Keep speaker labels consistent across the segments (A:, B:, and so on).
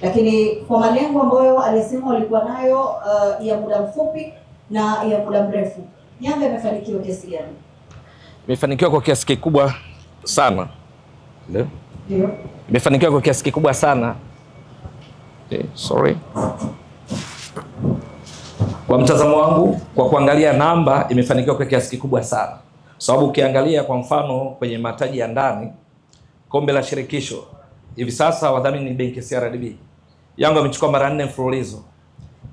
A: lakini kwa malengo ambayo alisema walikuwa nayo ya muda mfupi na ya muda mrefu, Yanga imefanikiwa kiasi gani?
B: Imefanikiwa kwa kiasi kikubwa sana. Ndio. Imefanikiwa kwa kiasi kikubwa sana. Sorry. Kwa mtazamo wangu, kwa kuangalia namba, imefanikiwa kwa kiasi kikubwa sana. Sababu ukiangalia kwa mfano kwenye mataji ya ndani, kombe la shirikisho, hivi sasa wadhamini ni benki CRDB. Yanga wamechukua mara 4 mfululizo.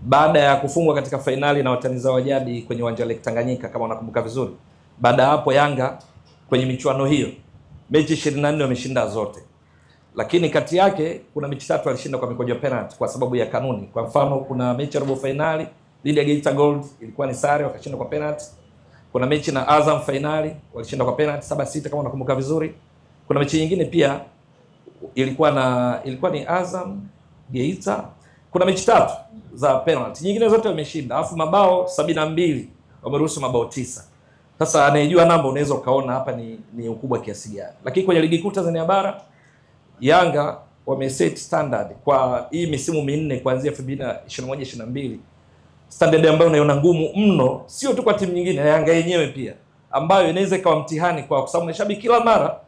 B: Baada ya kufungwa katika fainali na watani zao wa jadi kwenye uwanja wa Lake Tanganyika kama unakumbuka vizuri. Baada hapo Yanga kwenye michuano hiyo mechi 24 wameshinda zote. Lakini kati yake kuna mechi 3 alishinda kwa mikojo penalty kwa sababu ya kanuni. Kwa mfano kuna mechi ya robo finali dhidi ya Geita Gold ilikuwa ni sare wakashinda kwa penalty. Kuna mechi na Azam finali walishinda kwa penalty 7-6 kama unakumbuka vizuri. Kuna mechi nyingine pia ilikuwa ni Azam Geita. Kuna mechi 3 za penalty. Nyingine zote wameshinda. Alafu mabao 72 wameruhusu mabao 9. Sasa anayejua namba unaweza ukaona hapa ni ukubwa kiasi gani. Lakini kwenye ligi kuu Tanzania bara Yanga wameset standard kwa hii misimu minne kuanzia 2021-22. Standard ambayo unaiona ngumu mno, sio tu kwa timu nyingine, Yanga yenyewe pia, ambayo inaweza ikawa mtihani kwa sababu mashabiki kila mara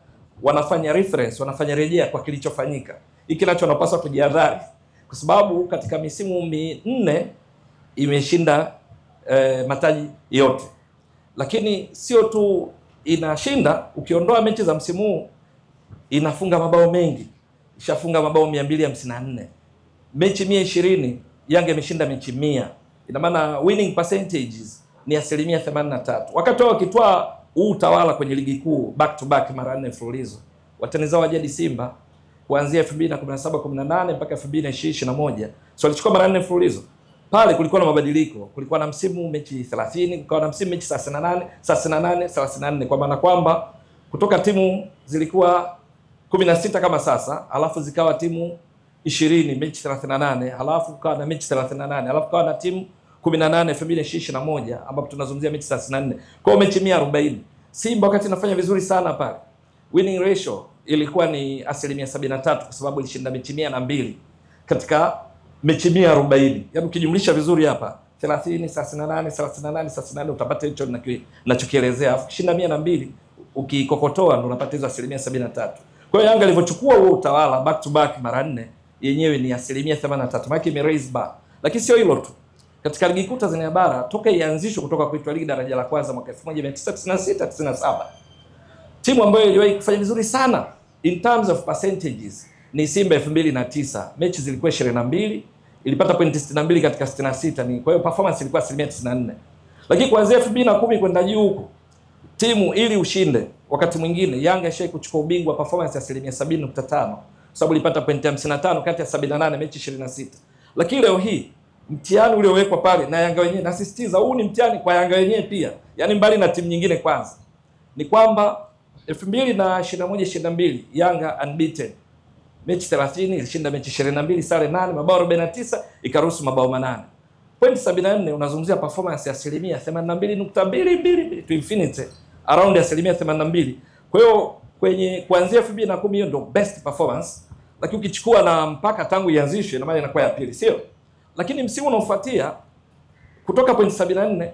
B: wanafanya reference, wanafanya rejea kwa kilichofanyika. Hiki nacho wanapaswa kujihadhari kwa sababu katika misimu minne imeshinda mataji yote. Lakini sio tu inashinda, ukiondoa mechi za msimu huu inafunga mabao mengi. Ishafunga mabao 254. Mechi 120 Yanga imeshinda mechi 100. Ina maana winning percentages ni 83%. Wakati wao wakitwaa utawala kwenye ligi kuu back to back mara 4 mfululizo. Watani zao wa jadi Simba kuanzia 2017-18 mpaka 2021. So walichukua mara 4 mfululizo. Pale kulikuwa na mabadiliko. Kulikuwa na msimu mechi 30, kukawa na msimu mechi 34, kwa maana kwamba kutoka timu zilikuwa 16 kama sasa, alafu zikawa timu 20 mechi 38, alafu kukawa na mechi 38, alafu kukawa na timu 18 2021 ambapo tunazungumzia mechi 34. Kwa hiyo mechi 140. Simba wakati inafanya vizuri sana pale. Winning ratio ilikuwa ni 73% kwa sababu ilishinda mechi 102 katika mechi 140. Yaani ukijumlisha vizuri hapa 30 38 38 38 utapata hicho ninachokielezea. Alafu kishinda 102 ukikokotoa ndo unapata hizo 73%. Kwa hiyo Yanga ilivyochukua huo utawala back to back mara 4 yenyewe ni 83%. Maana ime raise bar. Lakini sio hilo tu. Katika ligi kuu Tanzania bara toka ianzishwe kutoka kuitwa ligi daraja la kwanza mwaka 1996-97. Timu ambayo iliwahi kufanya vizuri sana in terms of percentages ni Simba 2009. Mechi zilikuwa 22, ilipata pointi 62 katika 66. Ni kwa hiyo performance ilikuwa 94%. Lakini kuanzia 2010 kwenda juu huko timu ili ushinde wakati mwingine Yanga ishai kuchukua ubingwa performance ya 70.5 sababu ilipata pointi 55 kati ya 78 mechi 26. Lakini leo hii mtihani uliowekwa pale na Yanga wenyewe, nasisitiza huu ni mtihani kwa Yanga wenyewe pia, yani mbali na timu nyingine kwanza, ni kwamba 2021-22 Yanga unbeaten. Mechi 30 ilishinda mechi 22, sare 8, mabao 49, ikaruhusu mabao 8. Point 74 unazungumzia performance ya 82.22 to infinity, around 82%. Kwa hiyo kwenye kuanzia 2010 hiyo ndio best performance, lakini ukichukua na mpaka tangu ianzishwe na maana inakuwa ya pili, sio? Lakini msimu unaofuatia kutoka point 74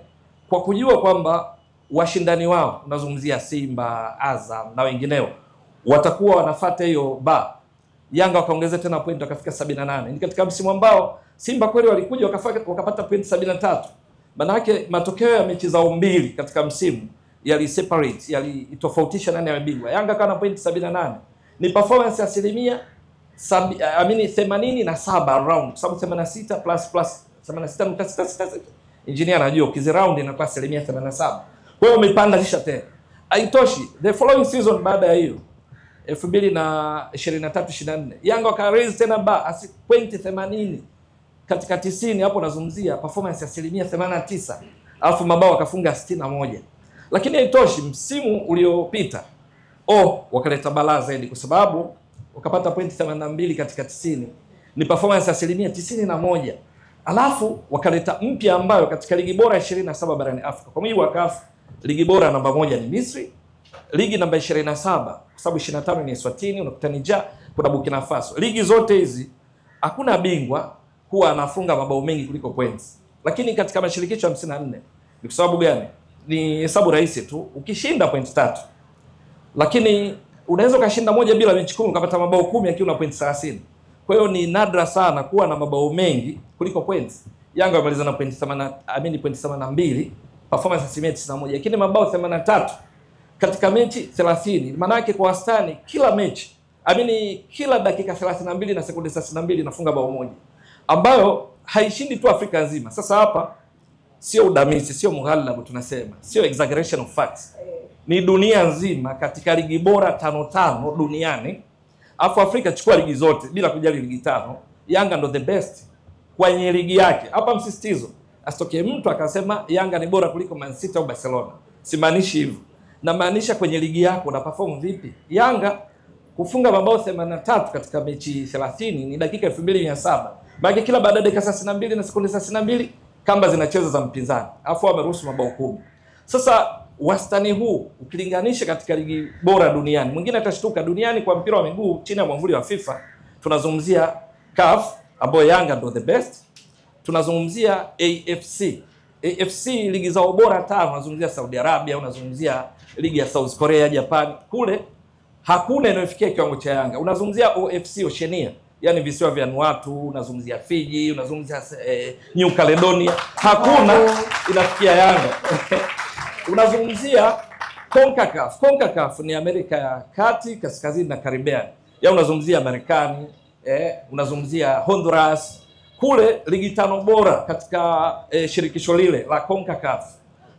B: kwa kujua kwamba washindani wao unazungumzia Simba, Azam na wengineo watakuwa wanafuata hiyo ba, Yanga wakaongeza tena point wakafika 78. Ni katika msimu ambao Simba kweli walikuja wakapata point 73. Maana yake matokeo ya mechi zao mbili katika msimu yali separate, yali tofautisha nani amebingwa. Yanga kana point 78. Ni performance ya 87 around. Sababu 86 plus 86.66. Engineer anajua ukizi round inakuwa 87. Kwa hiyo umepanda lisha tena. Haitoshi. The following season baada ya hiyo 2023-24 Yanga waka raise tena ba point 80 katika 90. Hapo nazungumzia performance ya 89, alafu mabao wakafunga 61. Lakini haitoshi, msimu uliopita wakaleta balaa zaidi kwa sababu wakapata point 82 katika 90. Ni performance ya 91. Alafu wakaleta mpya ambayo katika ligi bora 27 barani Afrika. Kwa mujibu wa CAF, ligi bora namba 1 ni Misri, ligi namba 27 kwa sababu 25 ni Eswatini, unakuta Niger, kuna Burkina Faso. Ligi zote hizi hakuna bingwa huwa anafunga mabao mengi kuliko points. Lakini katika mashirikisho 54 ni kwa sababu gani? Ni hesabu rahisi tu. Ukishinda point 3, lakini unaweza ukashinda moja bila mechi 10 ukapata mabao 10 akiwa na point 30. Kwa hiyo ni nadra sana kuwa na mabao mengi kuliko points. Yanga wamaliza na point 82, performance asilimia 91, lakini mabao 83 katika mechi 30. Maana yake kwa wastani kila mechi, kila dakika 32 na sekunde 32 inafunga bao moja, ambayo haishindi tu Afrika nzima. Sasa hapa sio udamisi, sio mughalabu, tunasema sio exaggeration of facts, ni dunia nzima. Katika ligi bora 5 duniani, afu Afrika chukua ligi zote bila kujali ligi 5, Yanga ndo the best kwenye ligi yake. Hapa msisitizo, asitokee mtu akasema Yanga ni bora kuliko Man City au Barcelona. Simaanishi hivyo, na maanisha kwenye ligi yako na perform vipi. Yanga kufunga mabao 83 katika mechi 30 ni dakika 2700. Maana kila baada ya dakika 32 na sekunde 32 kamba zinacheza za mpinzani, afu wameruhusu mabao 10. Sasa wastani huu ukilinganisha katika ligi bora duniani, mwingine atashtuka, duniani kwa mpira wa miguu chini ya mwamvuli wa FIFA tunazungumzia CAF ambayo Yanga ndo the best, tunazungumzia AFC ligi za ubora 5, unazungumzia Saudi Arabia, unazungumzia ligi ya South Korea, Japan, kule hakuna inayofikia kiwango cha Yanga. Unazungumzia OFC Oceania, yani visiwa vya Vanuatu, unazungumzia Fiji, unazungumzia New Caledonia, hakuna inafikia Yanga. Unazungumzia CONCACAF ni Amerika ya Kati, Kaskazini na Caribbean. Ya unazungumzia Marekani, unazungumzia Honduras, kule ligi 5 bora katika shirikisho lile la CONCACAF.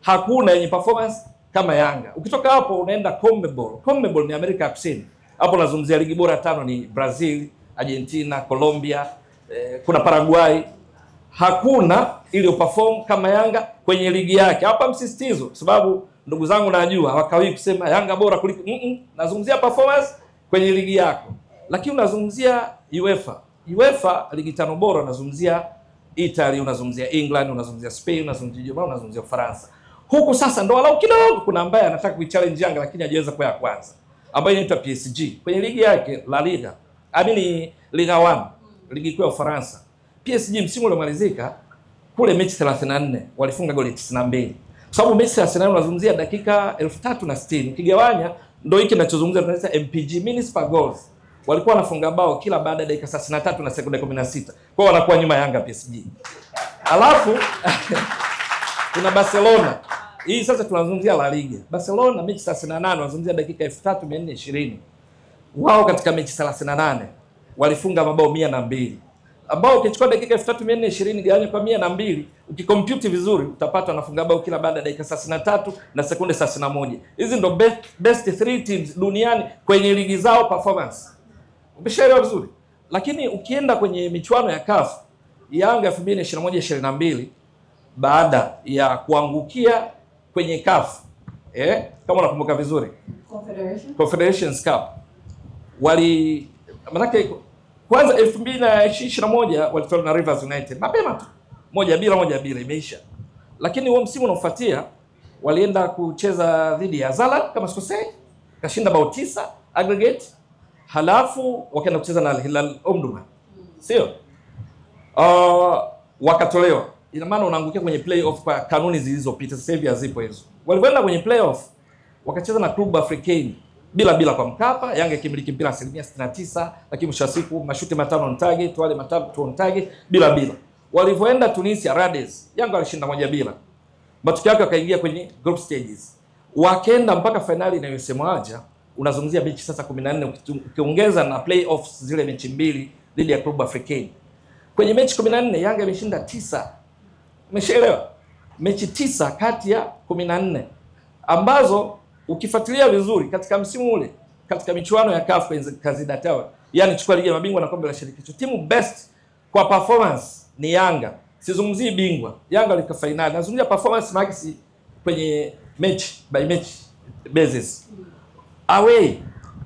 B: Hakuna yenye performance kama Yanga. Ukitoka hapo unaenda CONMEBOL. CONMEBOL ni Amerika ya Kusini. Hapo nazungumzia ligi bora 5 ni Brazil, Argentina, Colombia, kuna Paraguay. Hakuna iliyo perform kama Yanga kwenye ligi yake. Hapa msisitizo, sababu ndugu zangu najua hawakawi kusema Yanga bora kuliko nazungumzia performance kwenye ligi yako. Lakini unazungumzia UEFA ligi 5 bora, unazungumzia Italy, unazungumzia England, unazungumzia Spain, unazungumzia Germany, unazungumzia Ufaransa. Huku sasa ndo walau kidogo kuna ambaye anataka kuichallenge Yanga lakini hajaweza kwa ya kwanza, ambaye inaitwa PSG kwenye ligi yake La Liga. Liga 1, ligi kuu ya Ufaransa. PSG msimu uliomalizika kule mechi 34 walifunga goli 92. Kwa sababu mechi 34 unazungumzia dakika 3060. Ukigawanya ndio hiki ninachozungumzia, tunaita MPG, minutes per goals. Walikuwa wanafunga bao kila baada ya dakika 33 na sekunde 16. Kwa hiyo wanakuwa nyuma Yanga PSG. Alafu kuna Barcelona. Hii sasa tunazungumzia La Liga. Barcelona mechi 38 wanazungumzia dakika 3420. Wao katika mechi 38 walifunga mabao 102. Ambao ukichukua dakika 3420 gawanya kwa 102, ukikompute vizuri utapata wanafunga bao kila baada ya dakika 33 na sekunde 31. Hizi ndo best 3 teams duniani kwenye ligi zao performance. Umeshaelewa vizuri? Lakini ukienda kwenye michuano ya CAF, Yanga 2021-22 baada ya kuangukia kwenye CAF, kama unakumbuka vizuri, Confederations Cup, manake kwanza 2021 walitoa na Rivers United mapema tu 1-1 imeisha. Lakini huo msimu unaofuatia walienda kucheza dhidi ya Zamalek kama sikosei, kashinda bao 9 aggregate, halafu wakaenda kucheza na Al Hilal Omdurman, sio? Wakatolewa. Ina maana unaangukia kwenye playoff kwa kanuni zilizopita, sasa hivi hazipo hizo. Walipoenda kwenye playoff wakacheza na Club Africain bila kwa Mkapa, Yanga ikimiliki mpira 69%, lakini mwisho wa siku mashuti 5 on target, wale 3 on target bila. Walipoenda Tunisia Rades, Yanga walishinda 1-0. Matokeo yake wakaingia kwenye group stages. Wakaenda mpaka finali inayosemwaje, unazungumzia mechi sasa 14 ukiongeza na playoffs zile mechi 2 dhidi ya Club Africain. Kwenye mechi 14 Yanga imeshinda 9. Umeshaelewa? Mechi 9 kati ya 14 ambazo ukifuatilia vizuri katika msimu ule katika michuano ya CAF Kazidatawa, yani chukua ligi ya mabingwa na kombe la shirikisho, timu best kwa performance ni Yanga. Sizungumzii bingwa. Yanga ilifika finali. Nazungumzia performance marks kwenye match by match basis. Away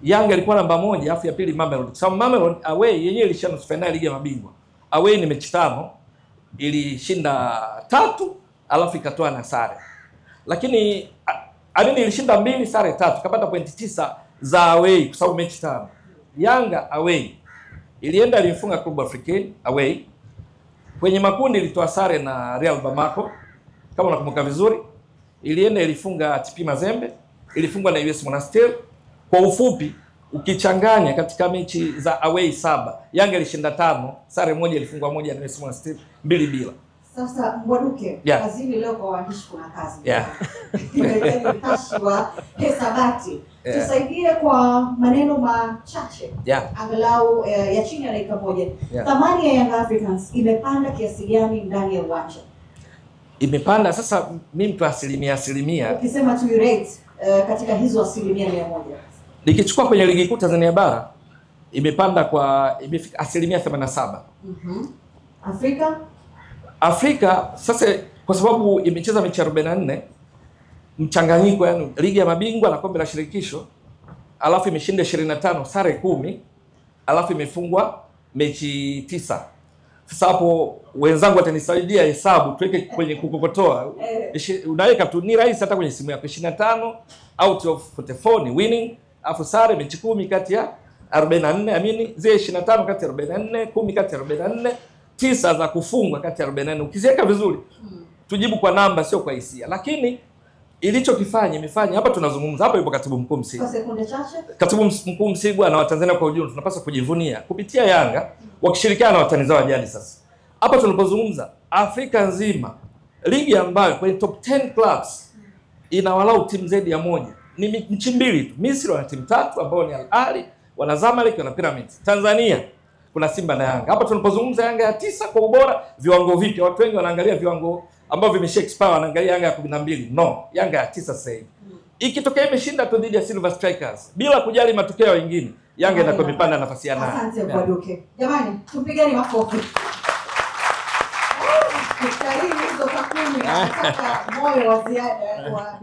B: Yanga ilikuwa namba 1, afu ya pili Mamelodi. Sababu Mamelodi away yenyewe ilishinda finali ligi ya mabingwa. Away ni mechi 5, ilishinda 3 alafu ikatoa na sare. Lakini ilishinda 2 sare 3, kapata pointi 9 za away kwa sababu mechi 5. Yanga away ilienda ilifunga Club Africain away. Kwenye makundi ilitoa sare na Real Bamako kama unakumbuka vizuri. Ilienda ilifunga TP Mazembe, ilifungwa na US Monastir. Kwa ufupi ukichanganya katika mechi za away 7, Yanga ilishinda 5, sare moja, ilifungwa moja na US Monastir 2-2.
A: Sasa Mbwaduke, kazini leo kwa waandishi kuna kazi. Tunahitaji utashi wa hesabati. Tusaidie kwa maneno machache. Angalau ya chini ya dakika moja. Thamani ya Young Africans imepanda kiasi gani ndani ya uwanja? Imepanda sasa, mimi mtu asilimia. Ukisema tu rate katika hizo 100%. Nikichukua kwenye ligi kuu Tanzania bara imepanda imefika 87%. Afrika sasa kwa sababu imecheza mechi 44 mchanganyiko, yani ligi ya mabingwa na kombe la shirikisho, alafu imeshinda 25, sare 10, alafu imefungwa mechi 9. Sasa hapo wenzangu watanisaidia hesabu tuweke kwenye kukokotoa. Unaweka tu, ni rahisi hata kwenye simu yako. 25 out of 44 ni winning, alafu sare mechi 10 kati ya 44, zile 25 kati ya 44, 10 kati ya 44, 9 za kufungwa kati ya 44. Ukiziweka vizuri, tujibu kwa namba sio kwa hisia. Lakini imefanya hapa tunazungumza hapa, yupo katibu mkuu Msigwa. Kwa sekunde chache, katibu mkuu Msigwa na Watanzania kwa ujumla tunapaswa kujivunia kupitia Yanga wakishirikiana na watani zao jadi. Sasa hapa tunapozungumza Afrika nzima, ligi ambayo kwenye top 10 clubs ina walau timu zaidi ya moja ni nchi mbili tu. Misri wana timu 3 ambao ni Al Ahly, wana Zamalek, wana Pyramids. Tanzania kuna Simba na Yanga. Hapa tunapozungumza Yanga ya 9 kwa ubora, viwango vipi? Watu wengi wanaangalia viwango ambavyo vimesha expire, wanaangalia Yanga ya 12. No, Yanga ya 9 sasa hivi. Ikitokea imeshinda tu dhidi ya Silver Strikers bila kujali matokeo mengine, Yanga inakuwa imepanda nafasi ya 8. Asante Mbwaduke. Jamani, tupigeni makofi. Hizo takwimu nataka moyo wa ziada kwa